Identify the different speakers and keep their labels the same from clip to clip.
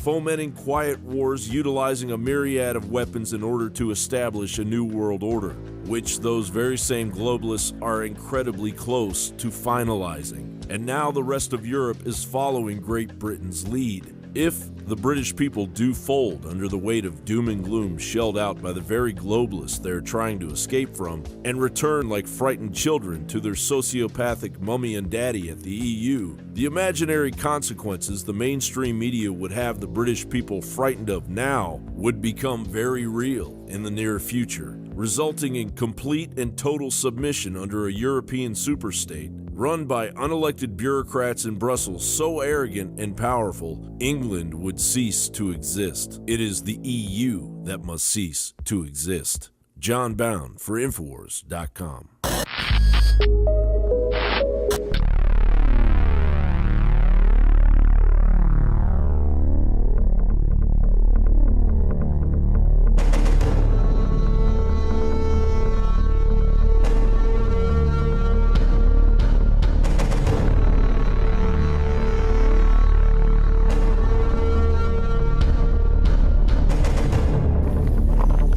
Speaker 1: fomenting quiet wars utilizing a myriad of weapons in order to establish a new world order, which those very same globalists are incredibly close to finalizing. And now the rest of Europe is following Great Britain's lead. If the British people do fold under the weight of doom and gloom shelled out by the very globalists they're trying to escape from, and return like frightened children to their sociopathic mummy and daddy at the EU, the imaginary consequences the mainstream media would have the British people frightened of now would become very real in the near future, resulting in complete and total submission under a European superstate run by unelected bureaucrats in Brussels so arrogant and powerful, England would cease to exist. It is the EU that must cease to exist. John Bound for INFOWARS.com.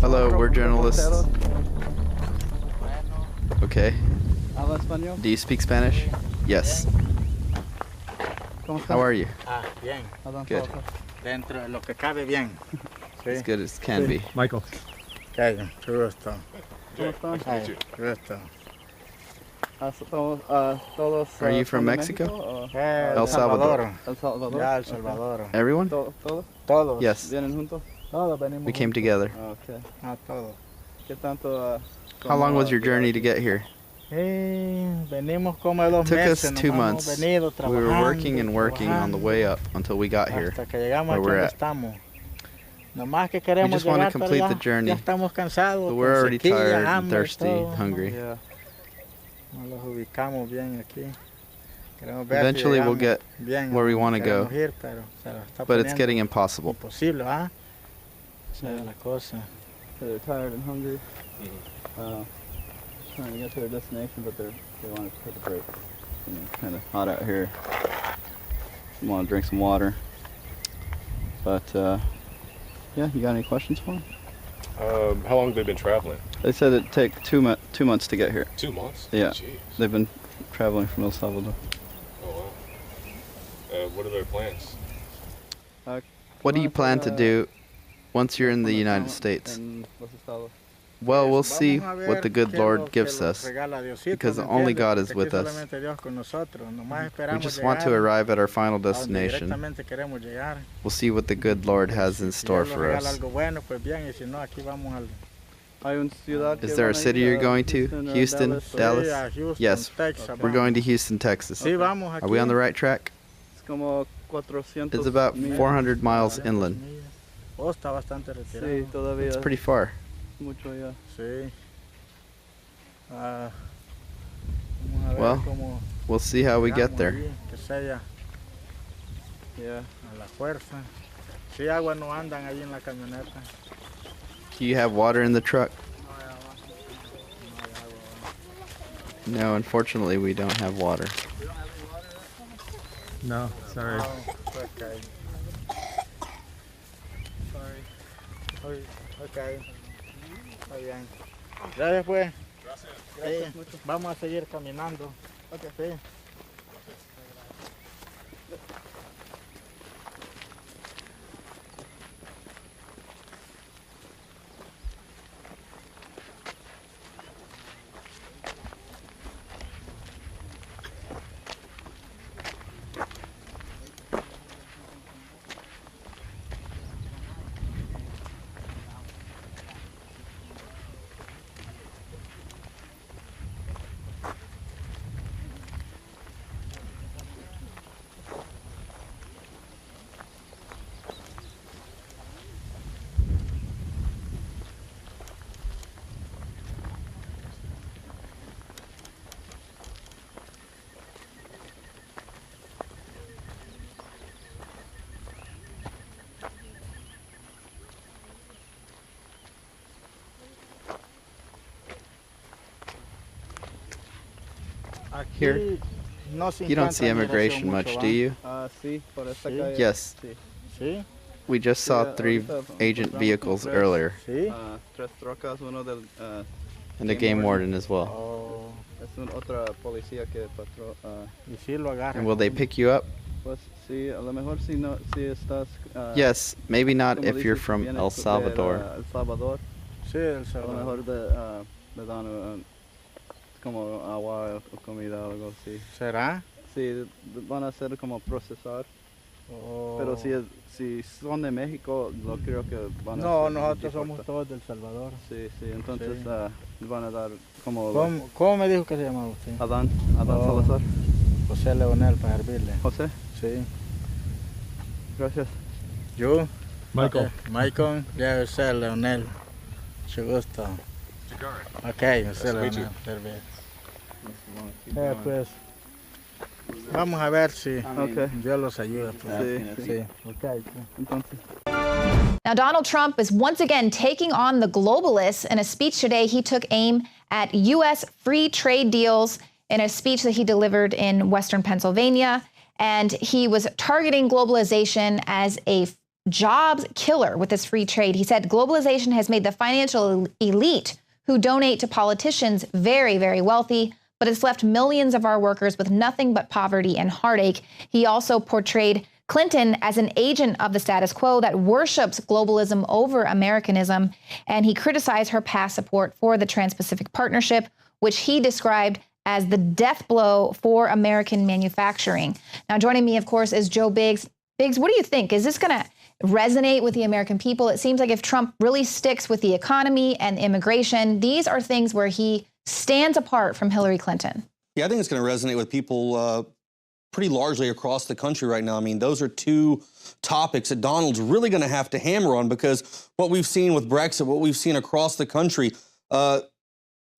Speaker 2: Hello, we're journalists. Okay. Do you speak Spanish? Yes. How are you?
Speaker 3: Bien.
Speaker 2: Good.
Speaker 3: Dentro de lo que cabe bien.
Speaker 2: As good as can be.
Speaker 4: Michael.
Speaker 3: Okay, mucho gusto.
Speaker 2: Are you from Mexico?
Speaker 3: El
Speaker 2: Salvador.
Speaker 3: Ya, El Salvador.
Speaker 2: Everyone?
Speaker 3: Todos.
Speaker 2: Yes. We came together.
Speaker 3: Okay. Todos.
Speaker 2: How long was your journey to get here?
Speaker 3: Venimos como 2
Speaker 2: Took
Speaker 3: meses.
Speaker 2: us 2 months. We were working and working on the way up until we got here,
Speaker 3: Hasta que llegamos
Speaker 2: where
Speaker 3: aquí
Speaker 2: we're
Speaker 3: donde
Speaker 2: at.
Speaker 3: estamos. Nomás que queremos
Speaker 2: We just want to
Speaker 3: llegar, pero
Speaker 2: complete
Speaker 3: ya-
Speaker 2: the journey,
Speaker 3: Ya estamos cansados.
Speaker 2: but
Speaker 3: con
Speaker 2: we're already
Speaker 3: sequía,
Speaker 2: tired and
Speaker 3: hambre,
Speaker 2: thirsty,
Speaker 3: todo.
Speaker 2: hungry.
Speaker 3: Yeah. Nos los ubicamos bien aquí. Queremos ver si
Speaker 2: Eventually we'll
Speaker 3: llegamos
Speaker 2: get
Speaker 3: bien
Speaker 2: where we
Speaker 3: donde
Speaker 2: want to go,
Speaker 3: queremos ir, pero se lo está
Speaker 2: but it's
Speaker 3: poniendo
Speaker 2: getting impossible.
Speaker 3: imposible, ¿ah? Esa es la cosa.
Speaker 4: They're tired and hungry. Trying to get to their destination, but they want to take a break. You know, kind of hot out here. Want to drink some water. But yeah, you got any questions for them?
Speaker 5: How long have they been traveling?
Speaker 4: They said it'd take 2 months to get here.
Speaker 5: 2 months?
Speaker 4: Yeah.
Speaker 5: Jeez.
Speaker 4: They've been traveling from El Salvador.
Speaker 5: Oh, wow. What are their plans?
Speaker 2: What do you plan to do once you're in the United States? Well, we'll see what the good Lord gives us, because only God is with us. We just want to arrive at our final destination. We'll see what the good Lord has in store for us. Is there a city you're going to? Houston? Dallas? Yes, we're going to Houston, Texas. Are we on the right track? It's about 400 miles inland. It's pretty far.
Speaker 3: Sí.
Speaker 2: Well, we'll see how we get there.
Speaker 3: Yeah. A la fuerza. Sí, agua no andan ahí en la camioneta.
Speaker 2: Do you have water in the truck? No, unfortunately, we don't have water.
Speaker 4: No, sorry.
Speaker 3: Oh, okay. Sorry. Okay. Está bien. Gracias, pues. Gracias. Vamos a seguir caminando. Okay. Sí.
Speaker 2: Here,
Speaker 3: No se
Speaker 2: you don't see
Speaker 3: encuentra
Speaker 2: immigration
Speaker 3: migración
Speaker 2: much,
Speaker 3: mucho,
Speaker 2: do
Speaker 3: ¿va?
Speaker 2: you?
Speaker 4: Sí, por esta
Speaker 3: Sí.
Speaker 4: calle.
Speaker 2: Yes.
Speaker 3: Sí.
Speaker 2: We just saw 3 agent vehicles earlier.
Speaker 3: Sí.
Speaker 4: Tres trocas, uno del
Speaker 2: And a game warden as well.
Speaker 3: Oh,
Speaker 4: es otra policía que
Speaker 3: y sí lo agarran.
Speaker 2: And will they pick you up?
Speaker 4: Pues sí, a lo mejor si no, si estás.
Speaker 2: Yes, maybe not
Speaker 4: como
Speaker 2: if you're
Speaker 4: dices,
Speaker 2: from
Speaker 4: vienes
Speaker 2: El
Speaker 4: de,
Speaker 2: Salvador.
Speaker 4: El Salvador.
Speaker 3: Sí, El
Speaker 4: A lo
Speaker 3: Salvador.
Speaker 4: mejor le dan como agua o comida o algo así.
Speaker 3: ¿Será?
Speaker 4: Sí, van a hacer como procesar.
Speaker 3: Oh.
Speaker 4: Pero si son de México, no creo que van a
Speaker 3: No,
Speaker 4: hacer
Speaker 3: nosotros
Speaker 4: deporta.
Speaker 3: somos todos del Salvador.
Speaker 4: Sí, sí, entonces
Speaker 3: Sí.
Speaker 4: van a dar como.
Speaker 3: ¿Cómo me dijo que se llamaba usted?
Speaker 4: Adán
Speaker 3: Oh.
Speaker 4: Salazar.
Speaker 3: José Leonel, para servirle.
Speaker 4: José,
Speaker 3: Sí.
Speaker 4: gracias.
Speaker 3: ¿Yo?
Speaker 5: Michael.
Speaker 3: Okay. Michael, ya José Leonel. Mucho gusto. Ok, José
Speaker 5: to meet
Speaker 3: Leonel, servir. Pues, vamos a ver si
Speaker 4: Okay.
Speaker 3: Dios los ayuda. Pues.
Speaker 4: Sí,
Speaker 3: Sí. Ok.
Speaker 4: Entonces.
Speaker 6: Now, Donald Trump is once again taking on the globalists. In a speech today, he took aim at U.S. free trade deals in a speech that he delivered in Western Pennsylvania. And he was targeting globalization as a jobs killer with this free trade. He said globalization has made the financial elite who donate to politicians very, very wealthy, but it's left millions of our workers with nothing but poverty and heartache. He also portrayed Clinton as an agent of the status quo that worships globalism over Americanism, and he criticized her past support for the Trans-Pacific Partnership, which he described as the death blow for American manufacturing. Now, joining me, of course, is Joe Biggs. Biggs, what do you think? Is this going to resonate with the American people? It seems like if Trump really sticks with the economy and immigration, these are things where he stands apart from Hillary Clinton.
Speaker 7: Yeah, I think it's going to resonate with people pretty largely across the country right now. I mean, those are 2 topics that Donald's really going to have to hammer on, because what we've seen with Brexit, what we've seen across the country,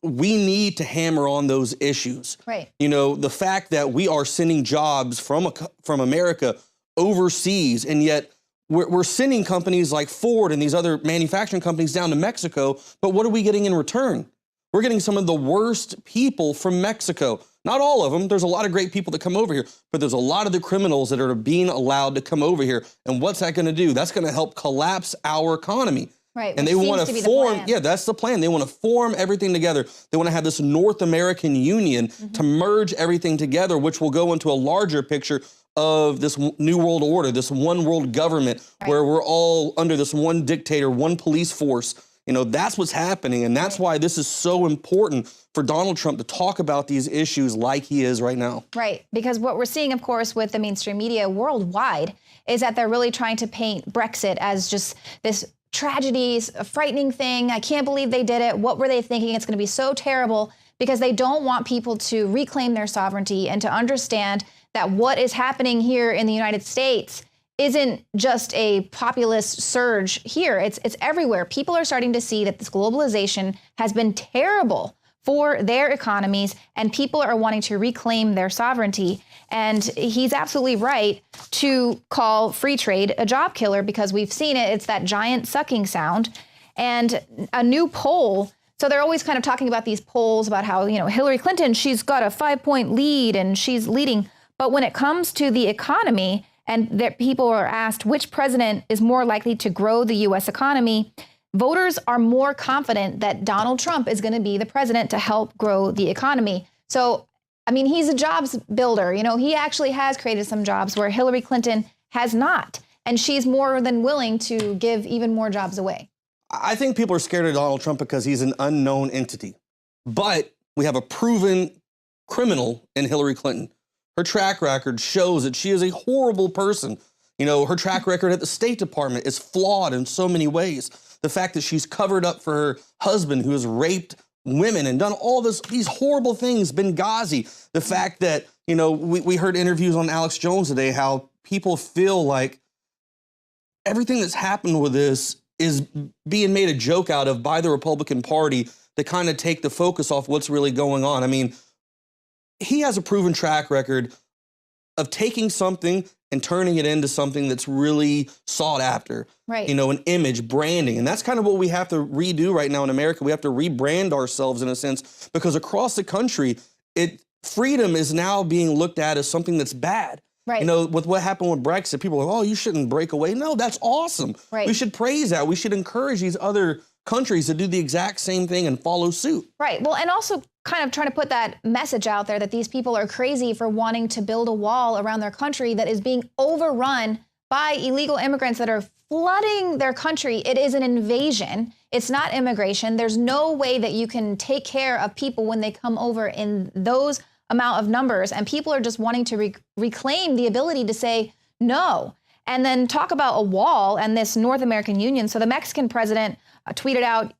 Speaker 7: we need to hammer on those issues.
Speaker 6: Right.
Speaker 7: You know, the fact that we are sending jobs from America overseas, and yet we're sending companies like Ford and these other manufacturing companies down to Mexico, but what are we getting in return? We're getting some of the worst people from Mexico. Not all of them. There's a lot of great people that come over here, but there's a lot of the criminals that are being allowed to come over here. And what's that going to do? That's going to help collapse our economy.
Speaker 6: Right.
Speaker 7: And they want to form, that's the plan. They want to form everything together. They want to have this North American Union to merge everything together, which will go into a larger picture of this new world order, this one world government, where we're all under this one dictator, one police force. You know, that's what's happening. And that's why this is so important for Donald Trump to talk about these issues like he is right now.
Speaker 6: Right. Because what we're seeing, of course, with the mainstream media worldwide is that they're really trying to paint Brexit as just this tragedy, a frightening thing. I can't believe they did it. What were they thinking? It's going to be so terrible, because they don't want people to reclaim their sovereignty and to understand that what is happening here in the United States isn't just a populist surge here. It's everywhere. People are starting to see that this globalization has been terrible for their economies, and people are wanting to reclaim their sovereignty. And he's absolutely right to call free trade a job killer, because we've seen it. It's that giant sucking sound. And a new poll, so they're always kind of talking about these polls about how, you know, Hillary Clinton, she's got a 5-point lead and she's leading. But when it comes to the economy, and that people are asked which president is more likely to grow the U.S. economy, voters are more confident that Donald Trump is going to be the president to help grow the economy. So, I mean, he's a jobs builder. You know, he actually has created some jobs where Hillary Clinton has not. And she's more than willing to give even more jobs away.
Speaker 7: I think people are scared of Donald Trump because he's an unknown entity. But we have a proven criminal in Hillary Clinton. Her track record shows that she is a horrible person. You know, her track record at the State Department is flawed in so many ways. The fact that she's covered up for her husband who has raped women and done all these horrible things, Benghazi. The fact that, you know, we heard interviews on Alex Jones today, how people feel like everything that's happened with this is being made a joke out of by the Republican Party to kind of take the focus off what's really going on. I mean, he has a proven track record of taking something and turning it into something that's really sought after.
Speaker 6: Right.
Speaker 7: You know, an image, branding. And that's kind of what we have to redo right now in America. We have to rebrand ourselves in a sense, because across the country, freedom is now being looked at as something that's bad.
Speaker 6: Right.
Speaker 7: You know, with what happened with Brexit, people are like, oh, you shouldn't break away. No, that's awesome.
Speaker 6: Right.
Speaker 7: We should praise that. We should encourage these other countries to do the exact same thing and follow suit.
Speaker 6: Right. Well, and also kind of trying to put that message out there that these people are crazy for wanting to build a wall around their country that is being overrun by illegal immigrants that are flooding their country. It is an invasion. It's not immigration. There's no way that you can take care of people when they come over in those amount of numbers. And people are just wanting to reclaim the ability to say no. And then talk about a wall and this North American Union. So the Mexican president tweeted out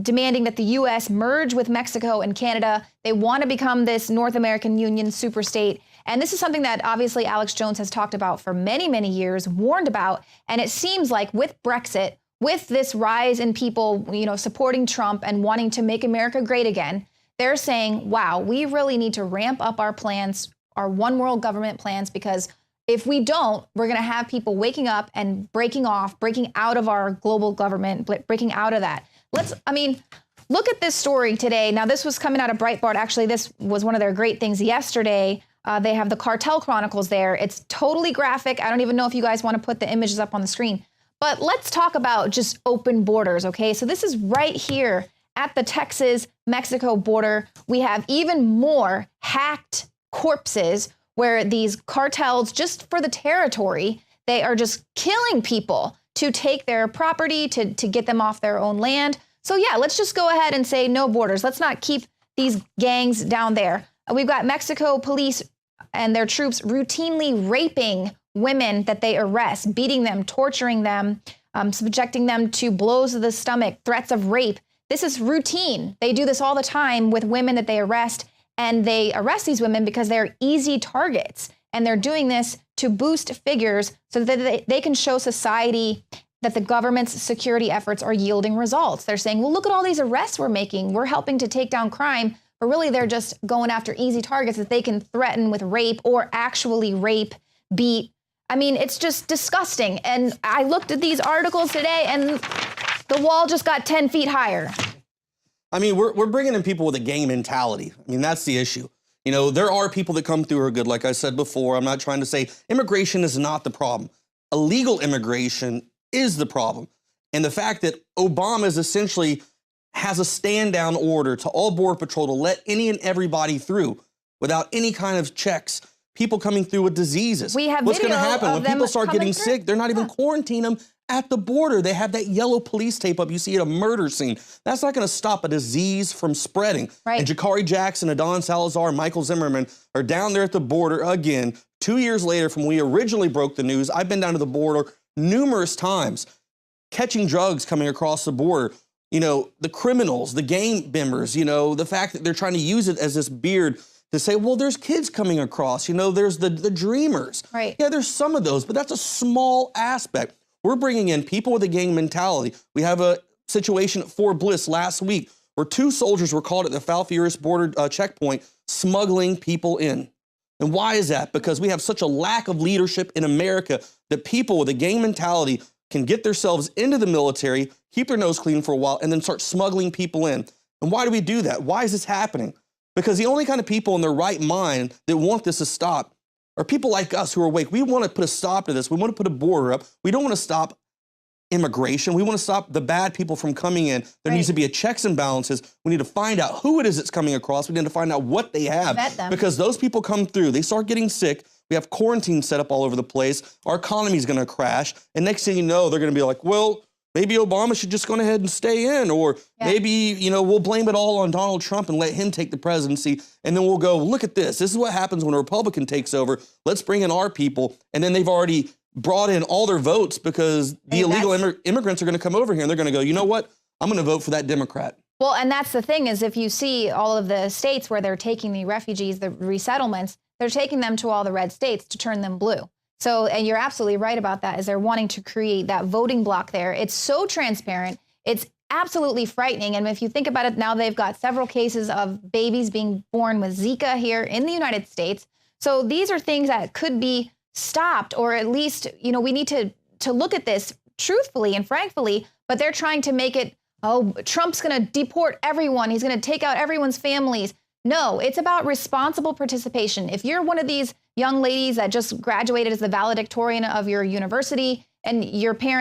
Speaker 6: demanding that the U.S. merge with Mexico and Canada. They want to become this North American Union superstate. And this is something that obviously Alex Jones has talked about for many, many years, warned about. And it seems like with Brexit, with this rise in people, supporting Trump and wanting to make America great again, they're saying, wow, we really need to ramp up our plans, our one world government plans, because if we don't, we're going to have people waking up and breaking out of our global government, breaking out of that. Look at this story today. Now, this was coming out of Breitbart. Actually, this was one of their great things yesterday. They have the Cartel Chronicles there. It's totally graphic. I don't even know if you guys want to put the images up on the screen. But let's talk about just open borders, okay? So this is right here at the Texas-Mexico border. We have even more hacked corpses where these cartels, just for the territory, they are just killing people to take their property, to get them off their own land. So yeah, let's just go ahead and say no borders. Let's not keep these gangs down there. We've got Mexico police and their troops routinely raping women that they arrest, beating them, torturing them, subjecting them to blows to the stomach, threats of rape. This is routine. They do this all the time with women that they arrest. And they arrest these women because they're easy targets. And they're doing this to boost figures so that they can show society that the government's security efforts are yielding results. They're saying, well, look at all these arrests we're making. We're helping to take down crime. But really, they're just going after easy targets that they can threaten with rape or actually rape, beat. I mean, it's just disgusting. And I looked at these articles today and the wall just got 10 feet higher.
Speaker 7: I mean, we're bringing in people with a gang mentality. I mean, that's the issue. There are people that come through who are good. Like I said before, I'm not trying to say immigration is not the problem. Illegal immigration is the problem. And the fact that Obama is essentially has a stand down order to all Border Patrol to let any and everybody through without any kind of checks. People coming through with diseases.
Speaker 6: We have
Speaker 7: What's going to
Speaker 6: video
Speaker 7: happen
Speaker 6: of
Speaker 7: when people
Speaker 6: them
Speaker 7: start
Speaker 6: coming
Speaker 7: getting
Speaker 6: through?
Speaker 7: sick? They're not even quarantining them at the border. They have that yellow police tape up you see at a murder scene. That's not going to stop a disease from spreading.
Speaker 6: Right.
Speaker 7: And Jakari Jackson, Adon Salazar, Michael Zimmerman are down there at the border again. 2 years later from when we originally broke the news, I've been down to the border numerous times, catching drugs coming across the border. The criminals, the gang members, the fact that they're trying to use it as this beard to say, well, there's kids coming across, there's the dreamers.
Speaker 6: Right.
Speaker 7: Yeah, there's some of those, but that's a small aspect. We're bringing in people with a gang mentality. We have a situation at Fort Bliss last week where 2 soldiers were caught at the Falfurrias border checkpoint smuggling people in. And why is that? Because we have such a lack of leadership in America that people with a gang mentality can get themselves into the military, keep their nose clean for a while, and then start smuggling people in. And why do we do that? Why is this happening? Because the only kind of people in their right mind that want this to stop are people like us who are awake. We want to put a stop to this. We want to put a border up. We don't want to stop immigration. We want to stop the bad people from coming in. There needs to be a checks and balances. We need to find out who it is that's coming across. We need to find out what they have.
Speaker 6: Vet them.
Speaker 7: Because those people come through, they start getting sick. We have quarantine set up all over the place. Our economy is going to crash. And next thing you know, they're going to be like, well, maybe Obama should just go ahead and stay in, or maybe, we'll blame it all on Donald Trump and let him take the presidency. And then we'll go, look at this. This is what happens when a Republican takes over. Let's bring in our people. And then they've already brought in all their votes because the illegal immigrants are going to come over here and they're going to go, you know what? I'm going to vote for that Democrat.
Speaker 6: Well, and that's the thing is if you see all of the states where they're taking the refugees, the resettlements, they're taking them to all the red states to turn them blue. So, and you're absolutely right about that, is they're wanting to create that voting block there. It's so transparent. It's absolutely frightening. And if you think about it now, they've got several cases of babies being born with Zika here in the United States. So these are things that could be stopped, or at least, we need to look at this truthfully and frankly, but they're trying to make it, oh, Trump's going to deport everyone. He's going to take out everyone's families. No, it's about responsible participation. If you're one of these young ladies that just graduated as the valedictorian of your university and your parents